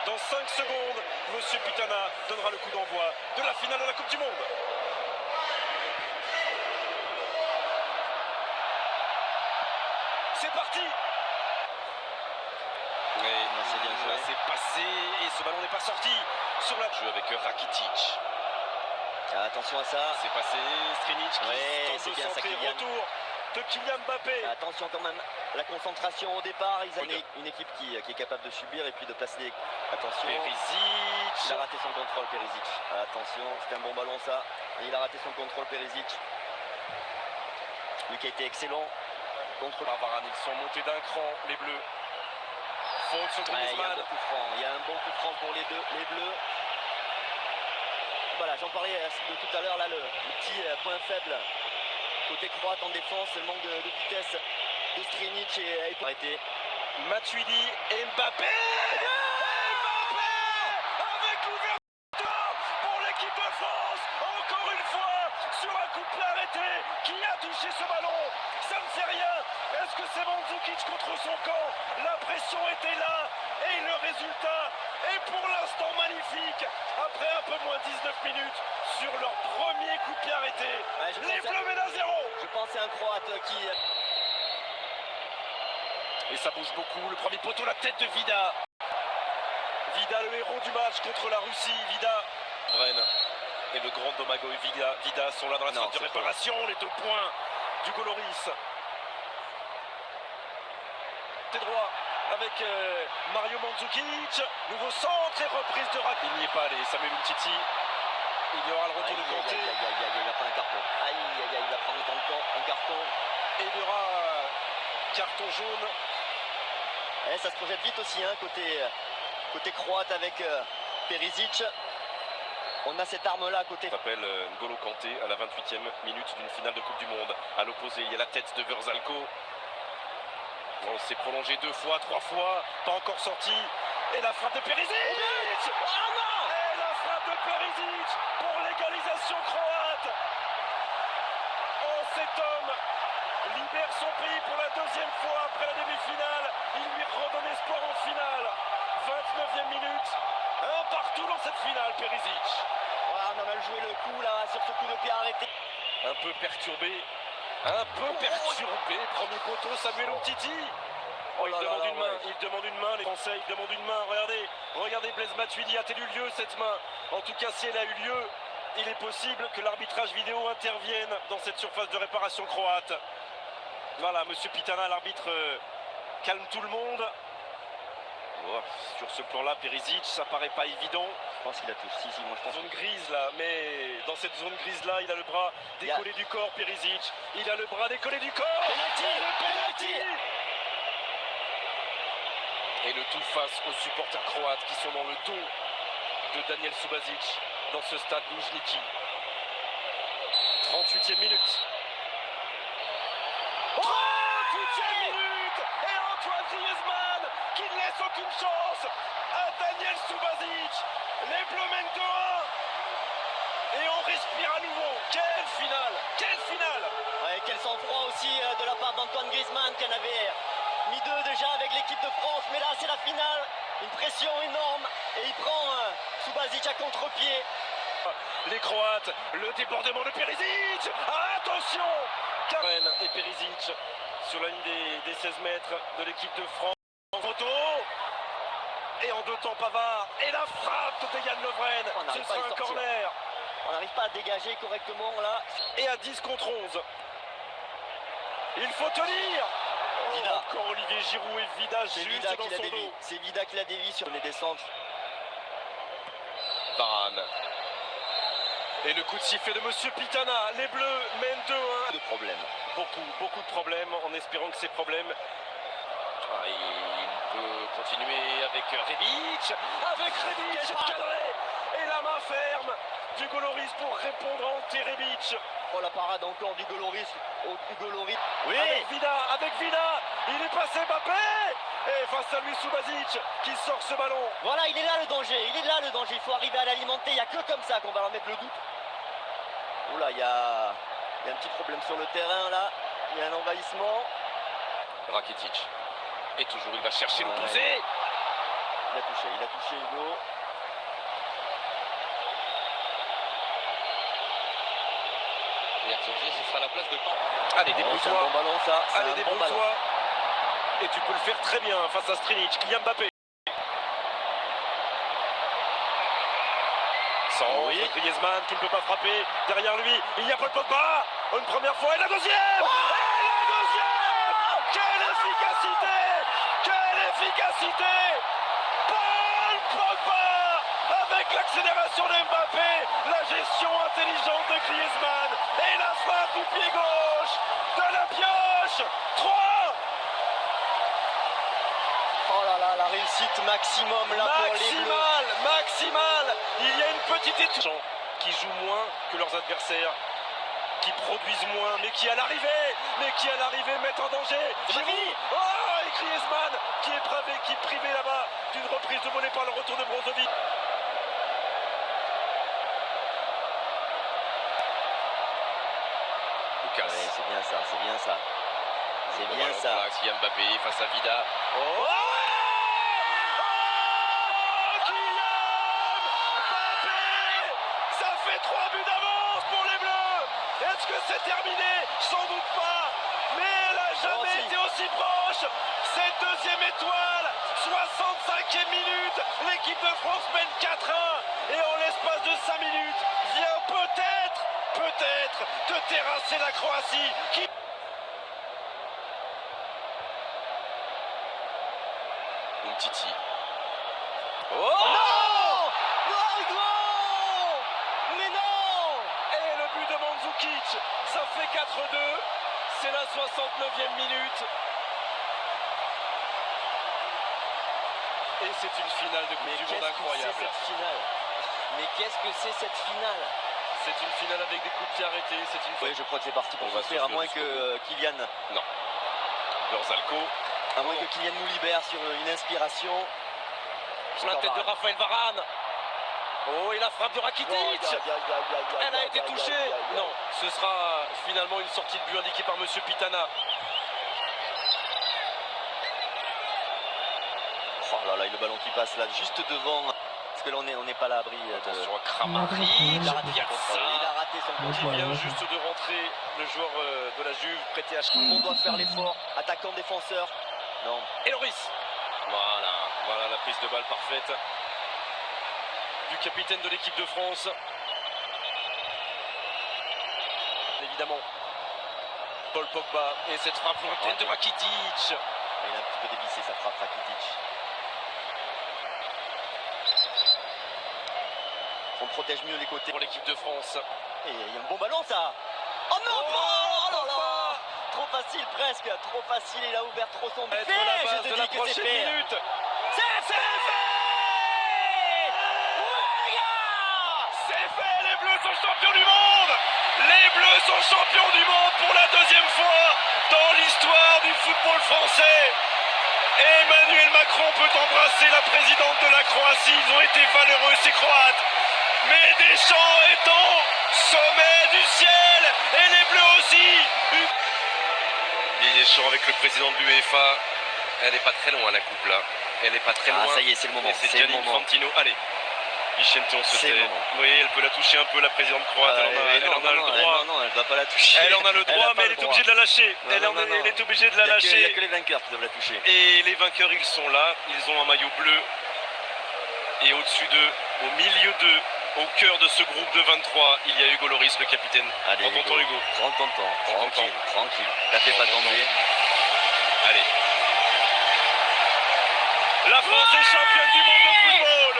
Dans 5 secondes, Monsieur Pitana donnera le coup d'envoi de la finale de la Coupe du Monde. C'est parti. Et c'est bien joué. C'est passé et ce ballon n'est pas sorti sur la jeu avec Rakitic. Attention à ça. C'est passé, Strinic qui tente de bien centrer, ça, retour de Kylian Mbappé. Attention quand même, la concentration au départ. Ils ont une équipe qui est capable de subir et puis de placer. Attention. Perisic. Il a raté son contrôle, Perisic. Attention, c'était un bon ballon ça. Il a raté son contrôle, Perisic. Lui qui a été excellent. Contre Varane, ils sont montés d'un cran, les Bleus. Faute sur Griezmann. Il y a un bon coup franc pour les Bleus. Voilà, j'en parlais de tout à l'heure, là, le petit point faible côté croate en défense, le manque de vitesse de Strinic et arrêté. Matuidi et Mbappé. Mbappé avec l'ouverture pour l'équipe de France. Encore une fois, sur un coup de pied arrêté, qui a touché ce ballon? Ça ne fait rien. Est-ce que c'est Mandzukic contre son camp? La pression était là et le résultat est pour l'instant magnifique. Après un peu moins de 19 minutes sur leur premier coup de pied arrêté. Les Bleus mènent à 0. Je pense c'est un Croate qui... Et ça bouge beaucoup. Le premier poteau, la tête de Vida. Vida, le héros du match contre la Russie. Vida. Bren et le grand Domago et Vida sont là dans la phase de réparation. Les 2 points du Goloris. Côté droit avec Mario Mandzukic. Nouveau centre et reprise de Rakitic. Il n'y est pas allé. Samuel Umtiti. Il y aura le retour de Kanté. Il va prendre un carton. Il va prendre un carton. Et il y aura carton jaune. Ça se projette vite aussi, hein, côté croate avec Perisic. On a cette arme-là à côté. On s'appelle N'Golo Kanté à la 28e minute d'une finale de Coupe du Monde. À l'opposé, il y a la tête de Verzalco. On s'est prolongé 2 fois, 3 fois, pas encore sorti. Et la frappe de Perisic. Et la frappe de Perisic pour l'égalisation croate. Oh, cet homme libère son pays pour la 2e fois après la demi-finale. Il lui redonne espoir en finale. 29e minute. Un partout dans cette finale, Perisic. Voilà, on a mal joué le coup là sur ce coup de pied arrêté. Un peu perturbé. Premier poteau, Samuel Umtiti. Oh, il demande une main, les Français, ils demandent une main. Regardez Blaise Matuidi, a-t-elle eu lieu cette main? En tout cas, si elle a eu lieu, il est possible que l'arbitrage vidéo intervienne dans cette surface de réparation croate. Voilà, Monsieur Pitana, l'arbitre, calme tout le monde. Oh, sur ce plan-là, Perisic, ça paraît pas évident. Je pense qu'il a tout. Si, moi je pense. Zone grise là, mais dans cette zone grise-là, il a le bras décollé du corps, Perisic. Il a le bras décollé du corps. Penalty. Et le tout face aux supporters croates qui sont dans le dos de Daniel Subasic dans ce stade Luzhniki. 38e minute. 38e minute. Et Antoine Griezmann qui ne laisse aucune chance à Daniel Subasic. Les Bleus mènent 2-1. Et on respire à nouveau. Quelle finale. Ouais, quel sang-froid aussi de la part d'Antoine Griezmann qui en avait mis 2 déjà avec l'équipe de France. Mais là c'est la finale. Une pression énorme. Et il prend Subasic à contre-pied. Les Croates, le débordement de Perisic. Attention, Karen et Perisic sur la ligne des 16 mètres de l'équipe de France. En photo. Et en 2 temps Pavard. Et la frappe de Yann Lovren. Ce sera un corner. On n'arrive pas à dégager correctement là. Et à 10 contre 11. Il faut tenir. Vida. Encore Olivier Giroud et Vida juste dans son dos. C'est Vida qui l'a dévié sur les descentes. Varane. Et le coup de sifflet de Monsieur Pitana. Les Bleus mènent 2-1. De problèmes. Beaucoup de problèmes, en espérant que ces problèmes... il peut continuer avec Rebic. Cadré. Et la main ferme du Goloris pour répondre à Ante Rebic. Oh, la parade encore du Goloris. Oui. Avec Vida. Il est passé Mbappé. Et face à lui Subasic qui sort ce ballon. Voilà, il est là le danger. Il faut arriver à l'alimenter. Il n'y a que comme ça qu'on va leur mettre le doute. Oula, il y a un petit problème sur le terrain là. Il y a un envahissement. Rakitic. Et toujours il va chercher l'opposé. Il a a touché Hugo. Et Herzogier, ce sera la place de Pan. Allez, C'est un débrouille-toi. bon ballon ça. C'est Allez, un bon ballon. débrouille-toi. Et tu peux le faire très bien face à Strinic. Kylian Mbappé. Sans Griezmann qui ne peut pas frapper. Derrière lui, il y a Paul Pogba. Une première fois et la deuxième. Et la deuxième. Quelle efficacité. Quelle efficacité. Paul Pogba avec l'accélération de Mbappé. La gestion intelligente de Griezmann. Et la frappe du pied gauche de la pioche. 3. Oh là là, la réussite maximum là pour les Bleus. Maximal. Il y a une petite étoile qui jouent moins que leurs adversaires, qui produisent moins, mais qui à l'arrivée mettent en danger. Giroud. Oh, et Griezmann qui est privé là-bas d'une reprise de volée par le retour de Brozovic. Lucas. Ouais, c'est bien ça, c'est bien ça. C'est bien ça. Kylian Mbappé face à Vida. Oh, ça fait 3 buts d'avance pour les Bleus. Est-ce que c'est terminé? Sans doute pas. Mais elle n'a jamais été aussi proche. Cette deuxième étoile, 65e minute. L'équipe de France mène 4-1. Et en l'espace de 5 minutes, vient peut-être de terrasser la Croatie. Umtiti. Oh Non! Mais non! Et le but de Mandzukic, ça fait 4-2, c'est la 69e minute. Et c'est une finale de Coupe du Monde incroyable. Mais qu'est-ce que c'est cette finale? C'est une finale avec des coups de pied arrêtés, c'est une Oui, je crois que c'est parti pour souffrir, à moins que Kylian... Non. Verzalco. À moins que Kylian nous libère sur une inspiration. Sur la tête de Raphaël Varane. Oh, et la frappe de Rakitic. Elle a été touchée. Non, ce sera finalement une sortie de but indiquée par Monsieur Pitana. Oh là là, et le ballon qui passe là, juste devant. Parce que là, on n'est pas à l'abri. Attention à Kramaric. Il a raté son Qui contrôle. vient juste de rentrer, le joueur de la Juve, prêté à Tout le monde doit faire l'effort. Attaquant, défenseur. Non. Et Loris. Voilà la prise de balle parfaite du capitaine de l'équipe de France. Évidemment, Paul Pogba et cette frappe lointaine de Rakitic. Il a un petit peu dévissé sa frappe, Rakitic. On protège mieux les côtés Pour l'équipe de France. Et il y a un bon ballon ça. Oh non, oh là là. Trop facile presque, trop facile, il a ouvert trop son but. Être la base de la prochaine minute. C'est fait. Ouais, les gars. C'est fait, les Bleus sont champions du monde. Les Bleus sont champions du monde pour la deuxième fois dans l'histoire du football français. Emmanuel Macron peut embrasser la présidente de la Croatie. Ils ont été valeureux, ces Croates. Mais Deschamps est au sommet du ciel. Et les Bleus aussi. Deschamps avec le président de l'UEFA. Elle n'est pas très loin, la coupe là. Elle n'est pas très loin. Ah, ça y est, c'est le moment. C'est Gianni Infantino. Allez. Vicente, on se tait. Oui, elle peut la toucher un peu, la présidente croate. Elle en a le droit. Non, elle ne va pas la toucher. Elle en a le droit, mais elle est obligée de la lâcher. Elle est obligée de la lâcher. Il n'y a que les vainqueurs qui doivent la toucher. Et les vainqueurs, ils sont là. Ils ont un maillot bleu. Et au-dessus d'eux, au milieu d'eux, au cœur de ce groupe de 23, il y a Hugo Loris, le capitaine. Allez, Prends ton temps, Hugo. Prends ton temps. Tranquille. La fais pas tomber. Allez. La France est championne du monde de football.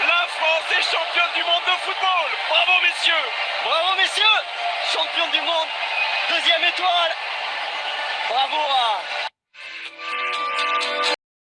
La France est championne du monde de football. Bravo, messieurs. Bravo, messieurs. Champion du monde. Deuxième étoile. Bravo à